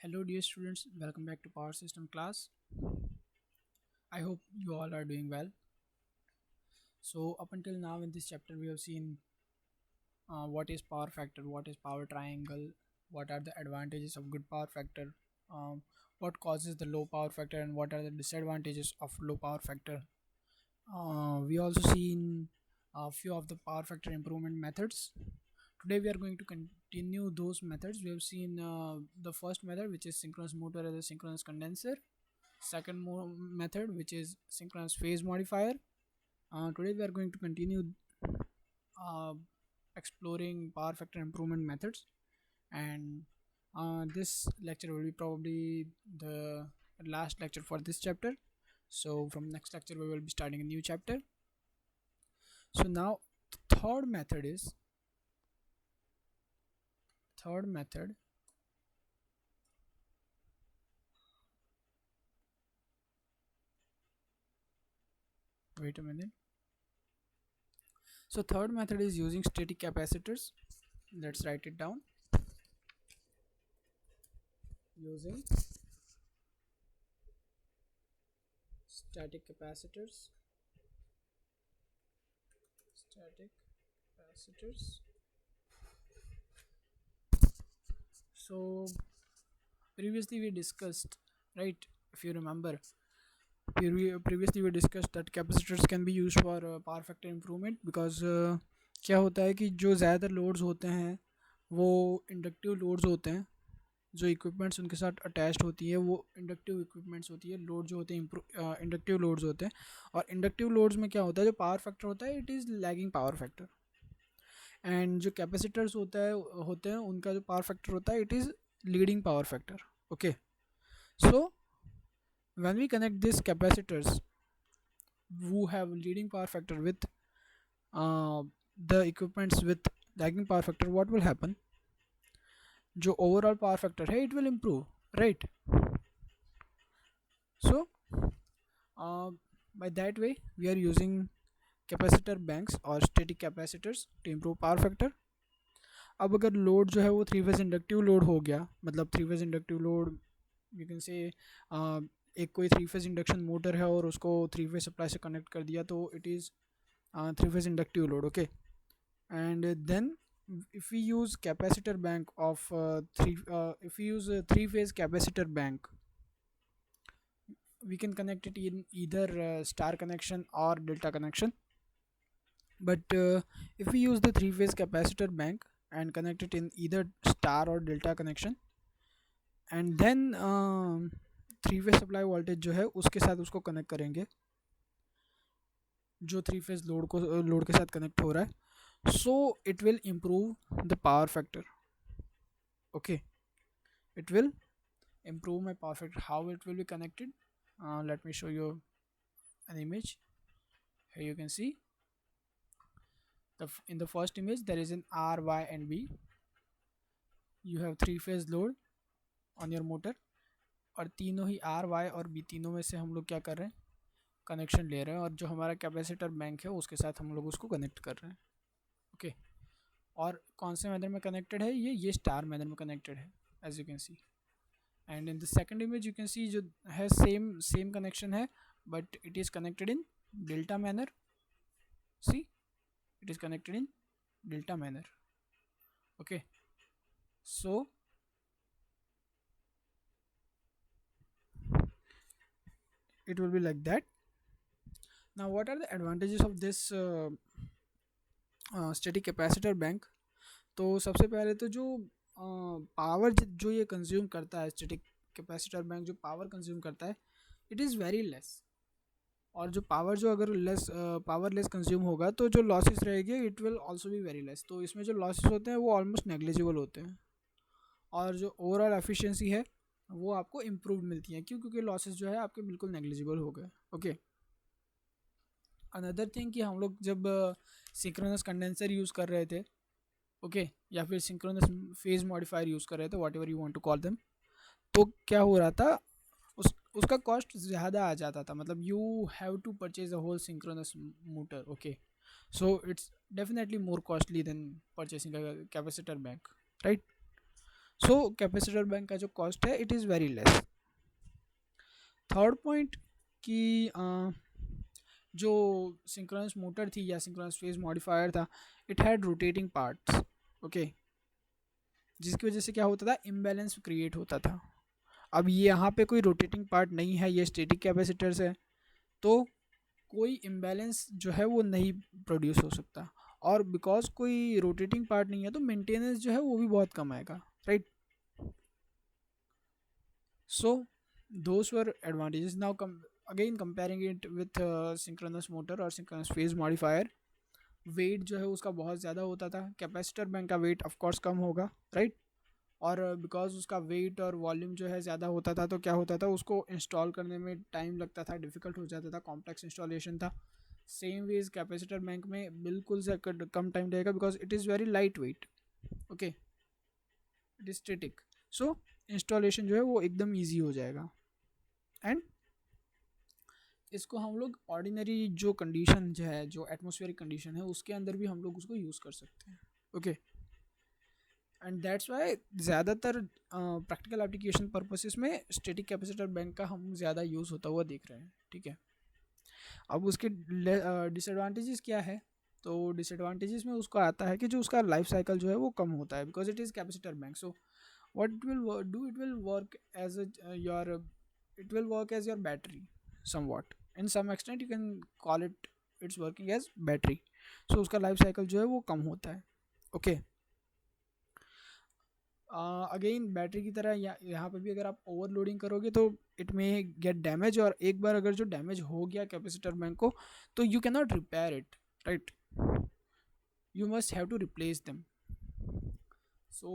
Hello dear students, welcome back to Power System class. I hope you all are doing well. So up until now in this chapter we have seen what is power factor, what is power triangle, what are the advantages of good power factor, what causes the low power factor and what are the disadvantages of low power factor. We also seen a few of the power factor improvement methods. Today we are going to continue those methods. We have seen the first method, which is synchronous motor as a synchronous condenser. Second method, which is synchronous phase modifier. Today we are going to continue uh, exploring power factor improvement methods, and this lecture will be probably the last lecture for this chapter. So from next lecture we will be starting a new chapter. So now the third method. Wait a minute. So third method is using static capacitors. Let's write it down. Using static capacitors. Static capacitors. So previously we discussed, right? If you remember, previously we discussed that capacitors can be used for power factor improvement because क्या होता है कि जो ज़्यादातर loads होते हैं वो inductive loads होते हैं. जो इक्विपमेंट्स उनके साथ अटैच्ड होती है वो इंडक्टिव इक्विपमेंट्स होती है. लोड जो होते हैं इंडक्टिव लोड्स होते हैं. और इंडक्टिव लोड्स में क्या होता है, जो पावर फैक्टर होता है it is lagging power factor. And जो कैपेसिटर्स होते हैं उनका जो पावर फैक्टर होता है it is leading power factor. Okay, so when we connect these capacitors who have leading power factor with the equipments with lagging power factor, what will happen? जो overall power factor है it will improve, right? So by that way we are using capacitor banks or static capacitors to improve power factor. अब अगर load जो है वो three phase inductive load हो गया, मतलब three phase inductive load you can say एक कोई थ्री फेज इंडक्शन मोटर है और उसको थ्री फेज सप्लाई से कनेक्ट कर दिया तो it is three phase inductive load. Okay, and then if we use capacitor bank of if we use a three phase capacitor bank, we can connect it in either star connection or delta connection. But if we use the three phase capacitor bank and connect it in either star or delta connection, and then three phase supply voltage जो है उसके साथ उसको connect करेंगे जो three phase load के साथ connect हो रहा है, so it will improve the power factor. Okay, it will improve my power factor. How it will be connected? Let me show you an image. Here you can see in the first image there is an R, Y and B. You have three phase load on your motor और तीनों ही R, Y और B तीनों में से हम लोग क्या कर रहे हैं, कनेक्शन ले रहे हैं और जो हमारा कैपेसिटर बैंक है उसके साथ हम लोग उसको कनेक्ट कर रहे हैं. ओके, और कौन से मेथड में कनेक्टेड है, ये स्टार मेथड में कनेक्टेड है as you can see. And in the second image you can see जो है सेम कनेक्शन है but it is connected in delta manner. See, it is connected in delta manner. Okay, so it will be like that. Now what are the advantages of this static capacitor bank? तो सबसे पहले तो जो power जो ये consume करता है, static capacitor bank जो पावर कंज्यूम करता है इट इज़ वेरी लेस. और जो पावर जो अगर पावर लेस कंज्यूम होगा तो जो लॉसेस रहेगी it will also be very less. तो इसमें जो लॉसेस होते हैं वो ऑलमोस्ट नेग्लिजिबल होते हैं और जो ओवरऑल एफिशिएंसी है वो आपको इम्प्रूव मिलती है. क्यों? क्योंकि लॉसेस जो है आपके बिल्कुल नेग्लिजिबल हो गए. ओके, अनदर थिंग कि हम लोग जब सिंक्रोनस कंडेंसर यूज़ कर रहे थे, ओके, या फिर सिंक्रोनस फेज मॉडिफायर यूज़ कर रहे थे, whatever you want to call them, तो क्या हो रहा था, उसका कॉस्ट ज़्यादा आ जाता था. मतलब you have to purchase a whole synchronous motor. Okay, so it's definitely more costly than purchasing a capacitor bank, right? So capacitor bank का जो कॉस्ट है it is very less. Third point कि जो synchronous motor थी या synchronous phase modifier था, it had rotating parts, okay, जिसकी वजह से क्या होता था, इम्बैलेंस क्रिएट होता था। अब ये यहाँ पे कोई रोटेटिंग पार्ट नहीं है, ये स्टैटिक कैपेसिटर्स है, तो कोई इम्बैलेंस जो है वो नहीं प्रोड्यूस हो सकता, और बिकॉज कोई रोटेटिंग पार्ट नहीं है तो मेंटेनेंस जो है वो भी बहुत कम आएगा, right. So those were advantages. Now again comparing it with synchronous motor और सिंक्रोनस फेज मॉडिफायर, वेट जो है उसका बहुत ज़्यादा होता था, कैपेसिटर बैंक का वेट ऑफकोर्स कम होगा, राइट। और बिकॉज उसका वेट और वॉल्यूम जो है ज़्यादा होता था तो क्या होता था, उसको इंस्टॉल करने में टाइम लगता था, डिफ़िकल्ट हो जाता था, कॉम्प्लेक्स इंस्टॉलेशन था। सेम वेज कैपेसिटर बैंक में बिल्कुल से कम टाइम लगेगा, because it is very light weight, okay, it is static, so installation जो है वो एकदम ईजी हो जाएगा। एंड इसको हम लोग ऑर्डिनरी जो कंडीशन जो है, जो एटमोस्फेरिक कंडीशन है, उसके अंदर भी हम लोग उसको यूज़ कर सकते हैं, ओके। एंड दैट्स वाई ज़्यादातर प्रैक्टिकल एप्लीकेशन पर्पसेस में स्टैटिक कैपेसिटर बैंक का हम ज़्यादा यूज़ होता हुआ देख रहे हैं, ठीक है। अब उसके डिसएडवांटेजेस क्या है, तो डिसएडवांटेजेस में उसको आता है कि जो उसका लाइफ साइकिल जो है वो कम होता है, because it is capacitor bank. So what it will do, it will work as your it will work as your battery somewhat, in some extent you can call it, it's working as battery। so उसका life cycle जो है वो कम होता है, okay. Again battery की तरह यहाँ पे भी अगर आप ओवरलोडिंग करोगे तो इट में गेट डैमेज, और एक बार अगर जो डैमेज हो गया कैपेसिटर बैंक को तो you can not repair it, right, you must have to replace them. So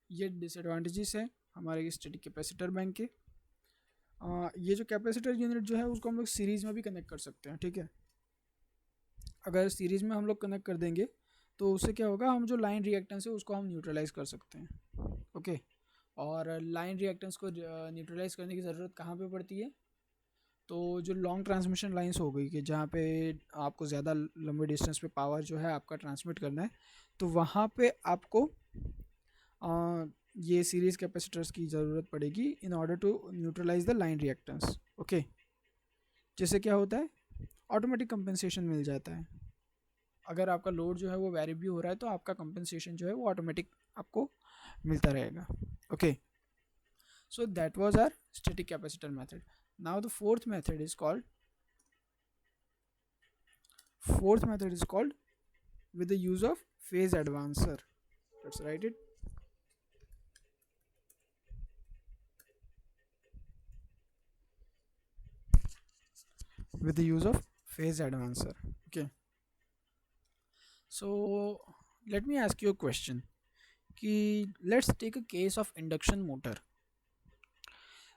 ये डिसएडवांटेजेस है हमारे स्टैटिक कैपेसिटर बैंक के। ये जो कैपेसिटर यूनिट जो है उसको हम लोग सीरीज़ में भी कनेक्ट कर सकते हैं, ठीक है। अगर सीरीज़ में हम लोग कनेक्ट कर देंगे तो उससे क्या होगा, हम जो लाइन रिएक्टेंस है उसको हम न्यूट्रलाइज कर सकते हैं, ओके। और लाइन रिएक्टेंस को न्यूट्रलाइज करने की ज़रूरत कहाँ पे पड़ती है, तो जो लॉन्ग ट्रांसमिशन लाइंस हो गई कि जहाँ पे आपको ज़्यादा लंबे डिस्टेंस पे पावर जो है आपका ट्रांसमिट करना है, तो वहाँ पे आपको ये सीरीज़ कैपेसिटर्स की ज़रूरत पड़ेगी in order to neutralize the line reactance, okay. जिससे क्या होता है, ऑटोमेटिक कंपनसेशन मिल जाता है। अगर आपका लोड जो है वो वेरी भी हो रहा है तो आपका कंपनसेशन जो है वो ऑटोमेटिक आपको मिलता रहेगा, okay. So that was our static capacitor method. Now the fourth method is called with the use of phase advancer। Let's write it। With the use of phase advancer, okay। So let me ask you a question कि let's take a case of induction motor।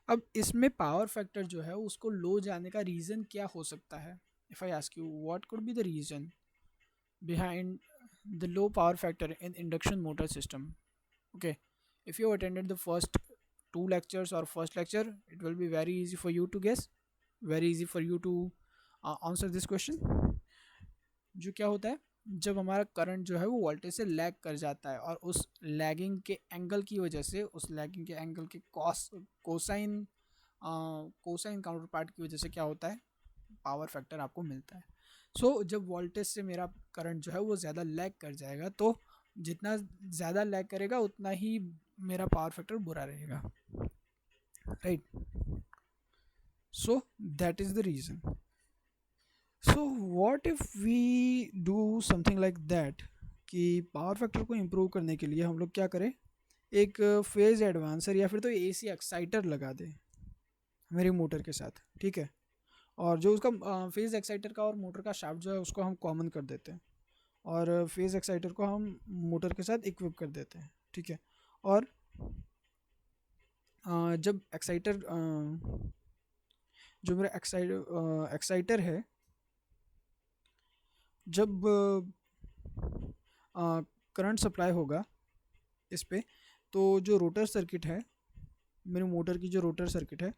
अब इसमें power factor जो है उसको लो जाने का reason क्या हो सकता है। If I ask you what could be the reason behind the low power factor in induction motor system, okay। If you attended the first two lectures or first lecture, it will be very easy for you to guess, very easy for you to answer this question। जो क्या होता है, जब हमारा current जो है वो voltage से लैग कर जाता है और उस लैगिंग के एंगल की वजह से, उस लैगिंग के एंगल के कोसाइन काउंटर पार्ट की वजह से क्या होता है, पावर फैक्टर आपको मिलता है। सो जब वोल्टेज से मेरा करंट जो है वो ज़्यादा लैग कर जाएगा, तो जितना ज़्यादा लैग करेगा उतना ही मेरा पावर फैक्टर बुरा रहेगा, right. So that is the reason. So what if we do something like that कि पावर फैक्टर को इम्प्रूव करने के लिए हम लोग क्या करें, एक फेज़ एडवांसर या फिर तो एसी एक्साइटर लगा दें मेरी मोटर के साथ, ठीक है। और जो उसका फेज़ एक्साइटर का और मोटर का शाफ्ट जो है उसको हम कॉमन कर देते हैं, और फेज़ एक्साइटर को हम मोटर के साथ इक्विप कर देते हैं, ठीक है। और जब एक्साइटर जो मेरा एक्साइटर है, जब करंट सप्लाई होगा इस पे, तो जो रोटर सर्किट है, मेरी मोटर की जो रोटर सर्किट है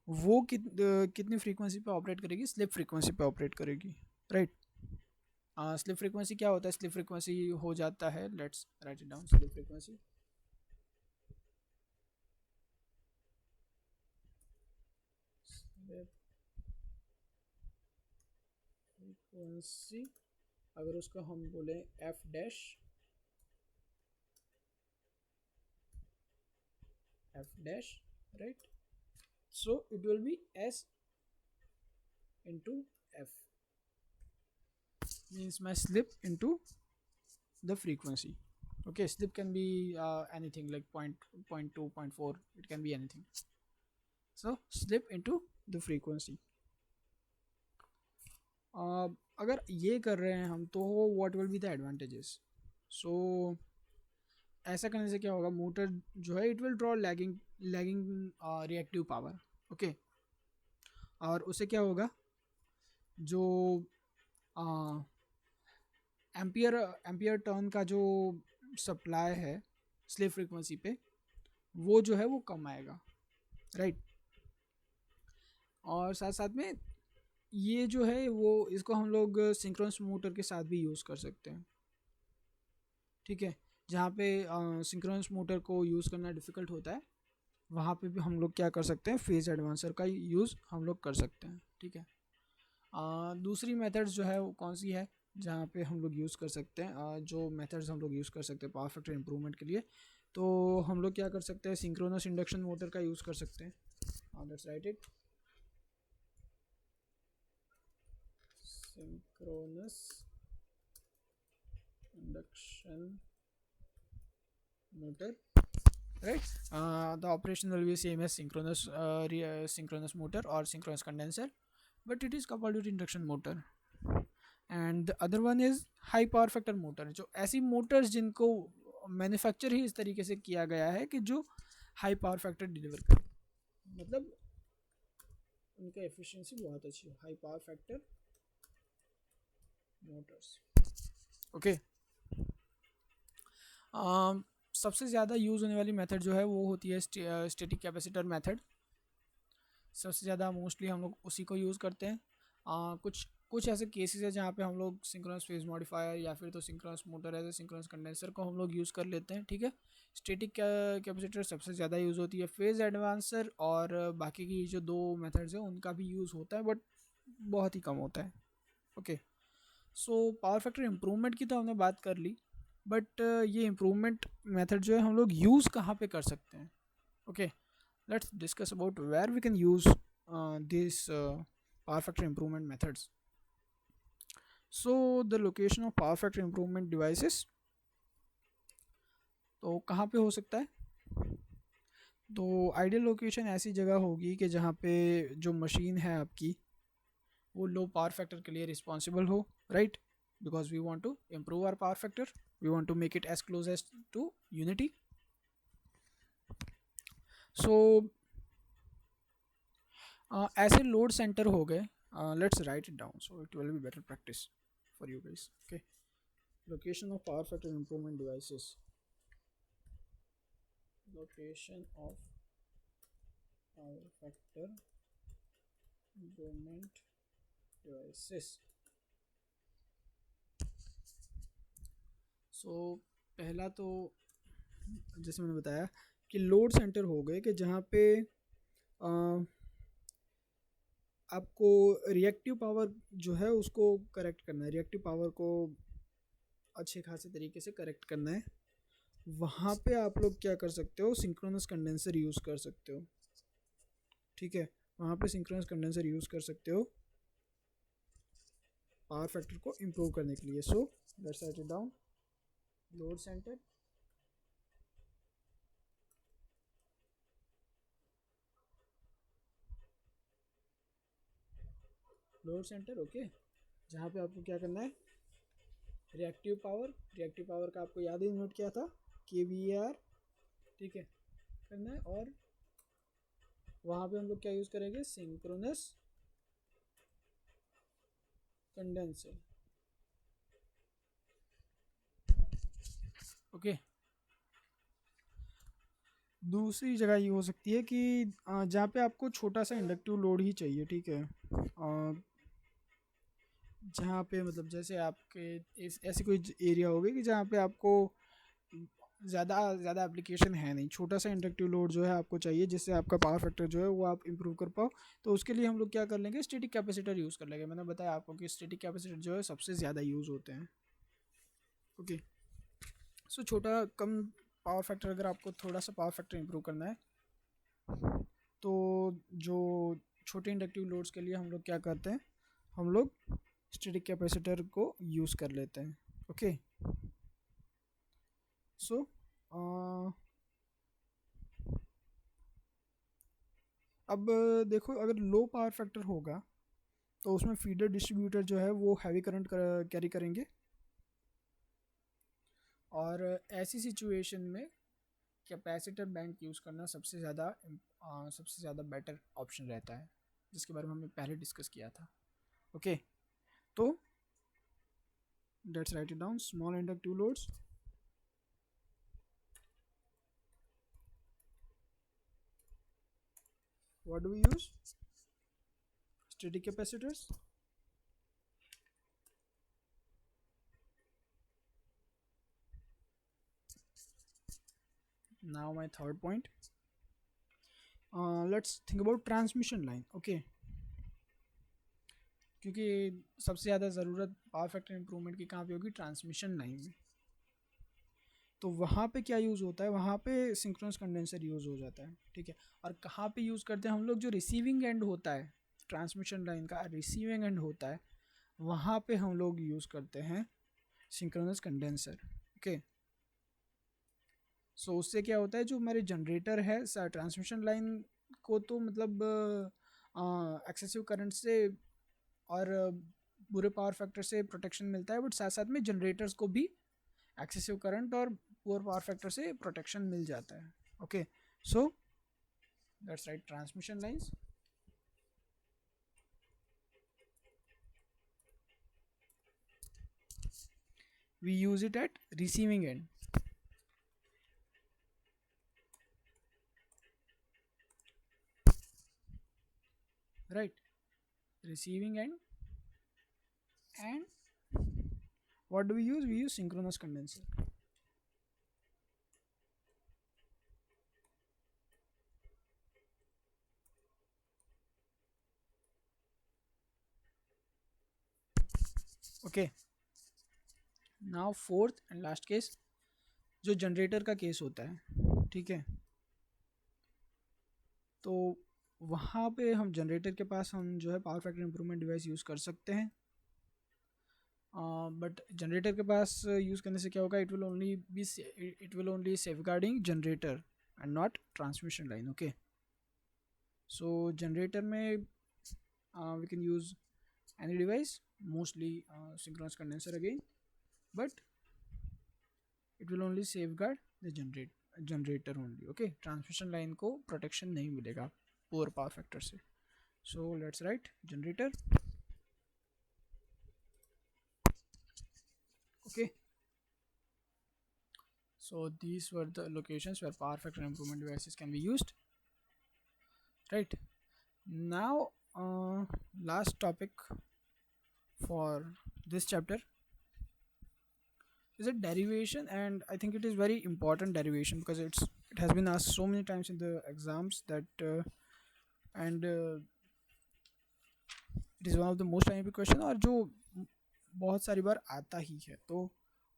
वो कितनी फ्रीक्वेंसी पे ऑपरेट करेगी, स्लिप फ्रीक्वेंसी पे ऑपरेट करेगी, राइट। स्लिप फ्रीक्वेंसी क्या होता है, स्लिप फ्रीक्वेंसी हो जाता है, let's write it down. Slip frequency wave frequency, अगर उसका हम बोले F dash, right, so it will be s into f, means my slip into the frequency. Okay, slip can be anything like point 2, point 4, it can be anything. So slip into the frequency. अगर ये कर रहे हैं हम तो what will be the advantages? So ऐसा करने से क्या होगा, मोटर जो है it will draw lagging reactive power. Okay, और उससे क्या होगा, जो एम्पियर टर्न का जो सप्लाई है स्लीप फ्रीक्वेंसी पे, वो जो है वो कम आएगा, राइट. और साथ साथ में ये जो है वो इसको हम लोग सिंक्रोनस मोटर के साथ भी यूज़ कर सकते हैं. ठीक है, जहाँ पे सिंक्रोनस मोटर को यूज़ करना डिफ़िकल्ट होता है, वहाँ पे भी हम लोग क्या कर सकते हैं, फेज़ एडवांसर का यूज़ हम लोग कर सकते हैं. ठीक है, दूसरी मेथड्स जो है वो कौन सी है जहाँ पे हम लोग यूज़ कर सकते हैं, जो मेथड्स हम लोग यूज़ कर सकते हैं पावर फैक्टर इंप्रूवमेंट के लिए, तो हम लोग क्या कर सकते हैं, सिंक्रोनस इंडक्शन मोटर का यूज़ कर सकते हैं. Let's write it, synchronous induction motor, right. The operation will be same as synchronous motor or synchronous condenser, but it is coupled with induction motor. And the other one is high power factor motor, जो ऐसी Motors जिनको manufacture ही इस तरीके से किया गया है कि जो हाई पावर फैक्टर डिलीवर करे, मतलब उनका एफिशिएंसी बहुत अच्छी है, high power factor Motors. Okay, सबसे ज़्यादा यूज़ होने वाली मेथड जो है वो होती है स्टैटिक कैपेसिटर मेथड. सबसे ज़्यादा मोस्टली हम लोग उसी को यूज़ करते हैं. कुछ ऐसे केसेस है जहाँ पे हम लोग सिंक्रोनस फेज मॉडिफायर या फिर तो सिंक्रोनस मोटर ऐसे सिंक्रोनस कंडेंसर को हम लोग यूज़ कर लेते हैं. ठीक है, स्टैटिक कैपेसिटर सबसे ज़्यादा यूज़ होती है. फेज एडवांसर और बाकी की जो दो मेथड्स हैं उनका भी यूज़ होता है, बट बहुत ही कम होता है. Okay, so power factor improvement की तो हमने बात कर ली, बट ये इम्प्रूवमेंट मेथड जो है हम लोग यूज़ कहाँ पे कर सकते हैं. Okay, let's discuss about where we can use this power factor improvement methods. So the location of power factor improvement devices, तो कहाँ पे हो सकता है, तो आइडियल लोकेशन ऐसी जगह होगी कि जहाँ पे जो मशीन है आपकी वो लो पावर फैक्टर के लिए रिस्पॉन्सिबल हो, right, because we want to improve our power factor, we want to make it as close as to unity. So ऐसे लोड सेंटर हो गए, let's write it down so it will be better practice for you guys. Okay, location of power factor improvement devices, location of power factor improvement devices. सो पहला तो जैसे मैंने बताया कि load centre हो गए कि जहाँ पे आपको रिएक्टिव पावर जो है उसको करेक्ट करना है, रिएक्टिव पावर को अच्छे खासे तरीके से करेक्ट करना है. वहाँ पे आप लोग क्या कर सकते हो, सिंक्रोनस कंडेंसर यूज़ कर सकते हो. ठीक है, वहाँ पे सिंक्रोनस कंडेंसर यूज़ कर सकते हो पावर फैक्टर को इम्प्रूव करने के लिए. So let's write it down, load centre, load centre. Okay, जहाँ पे आपको क्या करना है, रिएक्टिव पावर का आपको याद ही नोट किया था, kVAR. ठीक है, करना है. और वहाँ पे हम लोग क्या यूज़ करेंगे, सिंक्रोनस कंडेंसर. ओके, दूसरी जगह ये हो सकती है कि जहाँ पे आपको छोटा सा इंडक्टिव लोड ही चाहिए. ठीक है, जहाँ पे मतलब जैसे आपके ऐसी कोई एरिया होगी कि जहाँ पे आपको ज़्यादा एप्लीकेशन है नहीं, छोटा सा इंडक्टिव लोड जो है आपको चाहिए जिससे आपका पावर फैक्टर जो है वो आप इम्प्रूव कर पाओ। तो उसके लिए हम लोग क्या कर लेंगे, स्टैटिक कैपेसिटर यूज़ कर लेंगे। मैंने बताया आपको कि स्टैटिक कैपेसिटर जो है सबसे ज़्यादा यूज़ होते हैं। ओके, सो छोटा कम पावर फैक्टर, अगर आपको थोड़ा सा पावर फैक्टर इम्प्रूव करना है तो जो छोटे इंडक्टिव लोड्स के लिए हम लोग क्या करते हैं, हम लोग स्टैटिक कैपेसिटर को यूज़ कर लेते हैं। ओके, सो अब देखो, अगर लो पावर फैक्टर होगा तो उसमें फीडर डिस्ट्रीब्यूटर जो है वो हैवी करंट कैरी करेंगे, और ऐसी सिचुएशन में कैपेसिटर बैंक यूज़ करना सबसे ज़्यादा बेटर ऑप्शन रहता है, जिसके बारे में हमने पहले डिस्कस किया था। ओके, तो let's write it down, small inductive loads, what do we use, static capacitors. Now my third point, let's think about transmission line. Okay, क्योंकि सबसे ज़्यादा ज़रूरत पावर फैक्टर इम्प्रूवमेंट की कहाँ पे होगी, ट्रांसमिशन लाइन में। तो वहाँ पे क्या यूज़ होता है, वहाँ पे सिंक्रोनस कंडेंसर यूज़ हो जाता है। ठीक है, और कहाँ पे यूज़ करते हैं हम लोग, जो रिसीविंग एंड होता है ट्रांसमिशन लाइन का, रिसीविंग एंड होता है, वहाँ पे हम लोग यूज़ करते हैं सिंक्रोनस कंडेंसर। ओके, सो उससे क्या होता है, जो हमारे जनरेटर है ट्रांसमिशन लाइन को तो मतलब एक्सेसिव करंट से और बुरे पावर फैक्टर से प्रोटेक्शन मिलता है, बट साथ साथ में जनरेटर्स को भी एक्सेसिव करंट और पुअर पावर फैक्टर से प्रोटेक्शन मिल जाता है। Okay, so that's right, transmission lines. We use it at receiving end. Right, receiving end. And what do we use? We use synchronous condenser. Okay, now fourth and last case, जो generator का case होता है। ठीक है, तो वहाँ पे हम जनरेटर के पास हम जो है power factor improvement device use कर सकते हैं, बट जनरेटर के पास यूज़ करने से क्या होगा, it will only safeguarding generator and not transmission line. Okay, so generator में we can use any device, mostly synchronous condenser again, but it will only safeguard the generator only. Okay, transmission line को protection नहीं मिलेगा poor power factor से. So let's write generator. Okay, so these were the locations where power factor improvement devices can be used. Right, now last topic for this chapter is a derivation, and I think it is very important derivation because it has been asked so many times in the exams that and it is one of the most time question, और जो बहुत सारी बार आता ही है। तो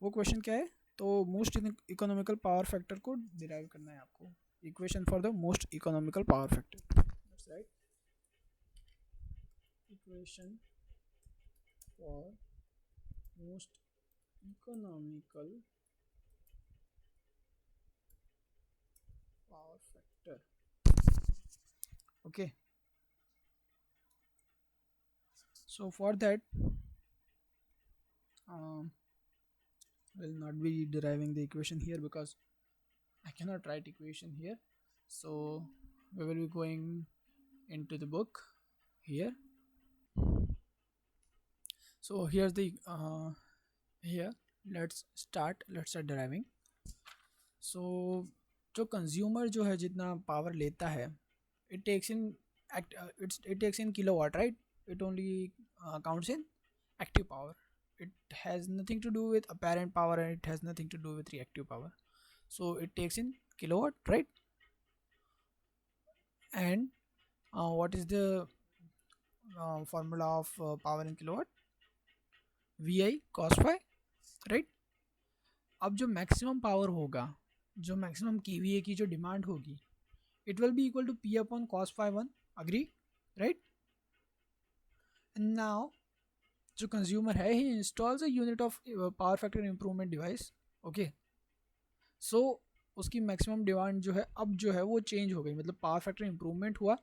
वो question क्या है, तो मोस्ट इकोनॉमिकल पावर फैक्टर को डिराइव करना है आपको, equation for the most economical power factor. That's right, equation for most economical power factor. Okay, so for that will not be deriving the equation here because I cannot write equation here, so we will be going into the book here. So here's the here let's start deriving. So जो consumer जो है जितना power लेता है, it takes in it takes in kilowatt, right? It only counts in active power. It has nothing to do with apparent power and it has nothing to do with reactive power. so it takes in kilowatt, right? And what is the formula of power in kilowatt? VI cos phi, right? अब जो maximum power होगा, जो maximum KVA की जो demand होगी, it will be equal to P upon cos phi one, agree, right? And now जो consumer है he installs a unit of power factor improvement device, okay. So उसकी maximum demand जो है अब जो है वो चेंज हो गई, मतलब पावर फैक्टर इंप्रूवमेंट हुआ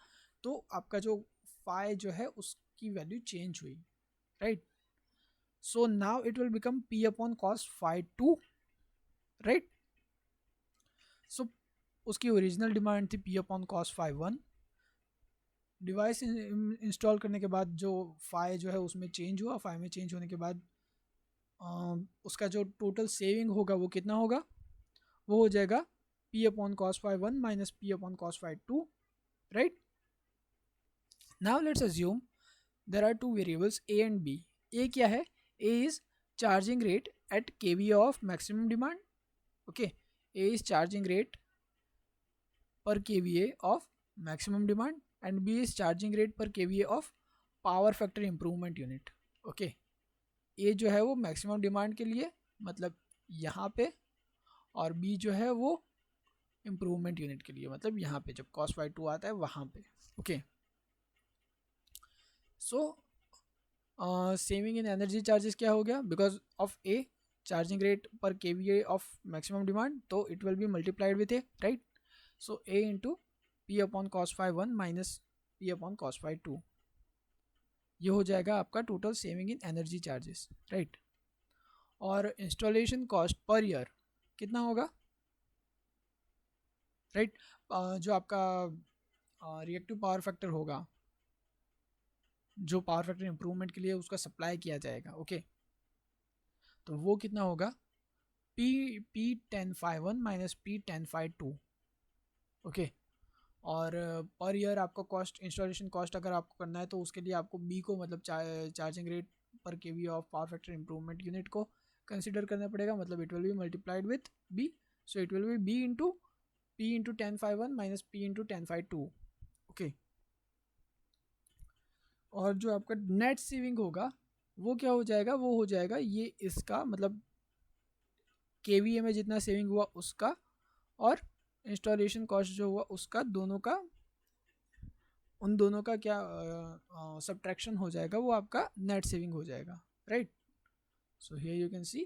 तो आपका जो फाई जो है उसकी वैल्यू चेंज हुई, right? So now it will become P upon cos phi two, right? So उसकी ओरिजिनल डिमांड थी P upon cos phi one, device install करने के बाद जो फाई जो है उसमें चेंज हुआ, फाई में चेंज होने के बाद उसका जो टोटल सेविंग होगा वो कितना होगा, वो हो जाएगा P upon cos phi one minus P upon cos phi two, right? Now let's assume there are two variables A and B. A क्या है? A is charging rate at KVA of maximum demand, okay. A is charging rate per KVA of maximum demand and B is charging rate per kVA of power factor improvement unit, okay। A जो है वो maximum demand के लिए, मतलब यहाँ पे, और B जो है वो इम्प्रूवमेंट यूनिट के लिए, मतलब यहाँ पे जब cos फाई टू आता है वहाँ पे, okay. So saving in energy charges क्या हो गया? Because of A charging rate per kVA of maximum demand, तो it will be multiplied with A, right? So A into P upon cos phi one minus P upon cos phi two, ये हो जाएगा आपका total saving in energy charges, right? और installation cost per year कितना होगा, right? जो आपका reactive power factor होगा, जो पावर फैक्टर इंप्रूवमेंट के लिए उसका सप्लाई किया जाएगा, ओके, तो वो कितना होगा? P tan phi one minus P tan phi two, okay. और पर ईयर आपका कॉस्ट, इंस्टॉलेशन कॉस्ट अगर आपको करना है तो उसके लिए आपको बी को, मतलब charging rate per KV of power factor improvement unit को कंसिडर करना पड़ेगा, मतलब it will be multiplied with B, so it will be B into P into tan phi one minus P into tan phi two, okay. और जो आपका net saving होगा वो क्या हो जाएगा? वो हो जाएगा ये इसका, मतलब केवीए में जितना सेविंग हुआ उसका और इंस्टॉलेशन कॉस्ट जो हुआ उसका, दोनों का, उन दोनों का क्या सब्ट्रैक्शन हो जाएगा, वो आपका नेट सेविंग हो जाएगा, right? So here you can C,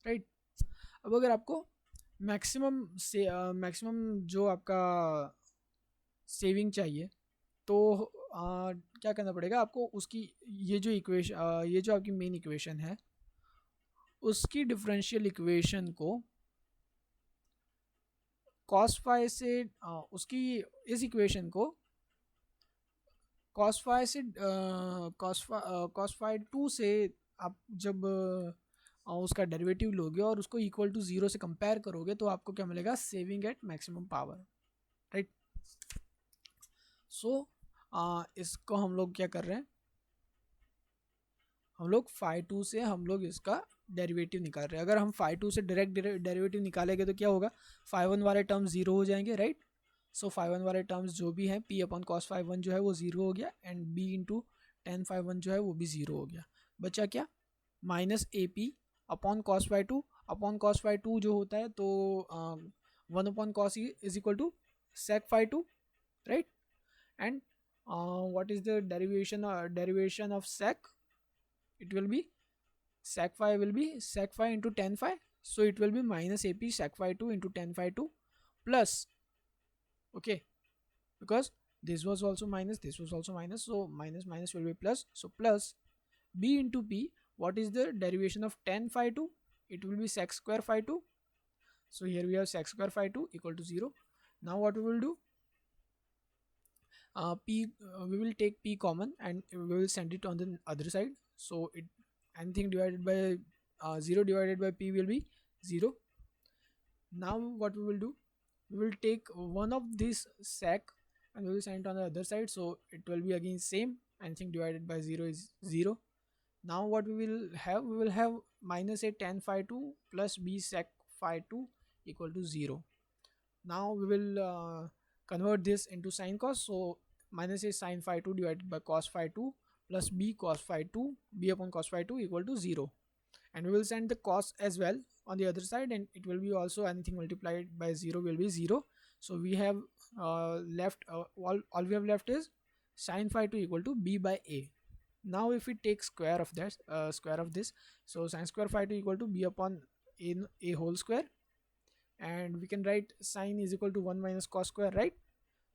right? अब अगर आपको मैक्सिमम से मैक्सिमम जो आपका सेविंग चाहिए तो क्या करना पड़ेगा आपको? उसकी ये जो इक्वेशन, ये जो आपकी मेन इक्वेशन है उसकी डिफरेंशियल इक्वेशन को कॉस फाई से, उसकी इस इक्वेशन को कॉस फाई से, कॉस फाई टू से आप जब उसका डेरिवेटिव लोगे और उसको इक्वल टू ज़ीरो से कंपेयर करोगे तो आपको क्या मिलेगा? Saving at maximum power, right? So इसको हम लोग क्या कर रहे हैं? हम लोग फाई टू से हम लोग इसका डेरिवेटिव निकाल रहे हैं। अगर हम फाई टू से डायरेक्ट डेरिवेटिव निकालेंगे तो क्या होगा? फाई वन वाले टर्म्स जीरो हो जाएंगे, राइट? सो फाई वन वाले टर्म्स जो भी हैं, P upon cos phi one जो है वो जीरो हो गया, and B into tan phi one जो है वो भी जीरो हो गया। बचा क्या? Minus A P upon cos phi two. Upon cos phi two जो होता है तो one upon cos is equal to sec phi two, right? And what is the derivation of sec? It will be sec phi will be sec phi into tan phi, so it will be minus ap sec phi 2 into tan phi 2 plus, okay, because this was also minus, this was also minus, so minus minus will be plus, so plus b into p. What is the derivation of tan phi 2? It will be sec square phi 2, so here we have sec square phi 2 equal to 0. Now what we will do, p we will take p common and we will send it on the other side, so it, anything divided by 0 divided by p will be 0. Now what we will do, we will take one of this sec and we will send it on the other side, so it will be again same, anything divided by 0 is 0. Now what we will have, we will have minus a tan phi 2 plus b sec phi 2 equal to 0. Now we will convert this into sine cos. So minus a sine phi 2 divided by cos phi 2 plus b cos phi 2, b upon cos phi 2 equal to 0. And we will send the cos as well on the other side, and it will be also anything multiplied by 0 will be 0. So we have left all we have left is sine phi 2 equal to b by a. Now if we take square of that square of this, so sine square phi 2 equal to b upon a whole square, and we can write sine is equal to 1 minus cos square, right?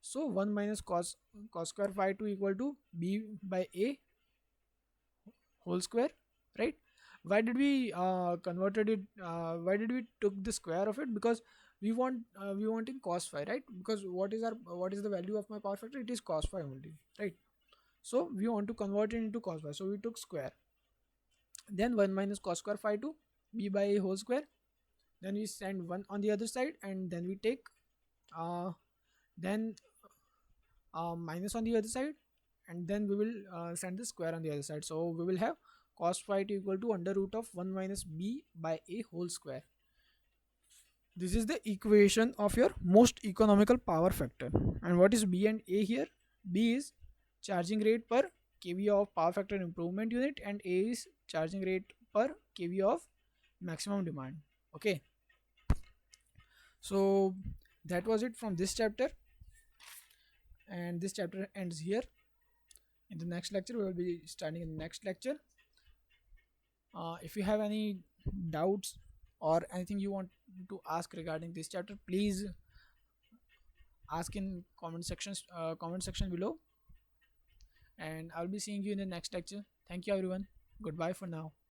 So 1 minus cos square phi 2 equal to b by a whole square, right? Why did we converted it, why did we took the square of it? Because we want in cos phi, right? Because what is the value of my power factor? It is cos phi only, right? So we want to convert it into cos phi, so we took square. Then 1 minus cos square phi 2 b by a whole square, then we send 1 on the other side, and then we take then minus on the other side, and then we will send the square on the other side. So we will have cos phi t equal to under root of 1 minus b by a whole square. This is the equation of your most economical power factor. And what is b and a here? B is charging rate per kVA of power factor improvement unit, and a is charging rate per kVA of maximum demand. Okay, so that was it from this chapter, and this chapter ends here. In the next lecture we will be starting in the next lecture. If you have any doubts or anything you want to ask regarding this chapter, please ask in comment section below, and I'll be seeing you in the next lecture. Thank you everyone. Goodbye for now.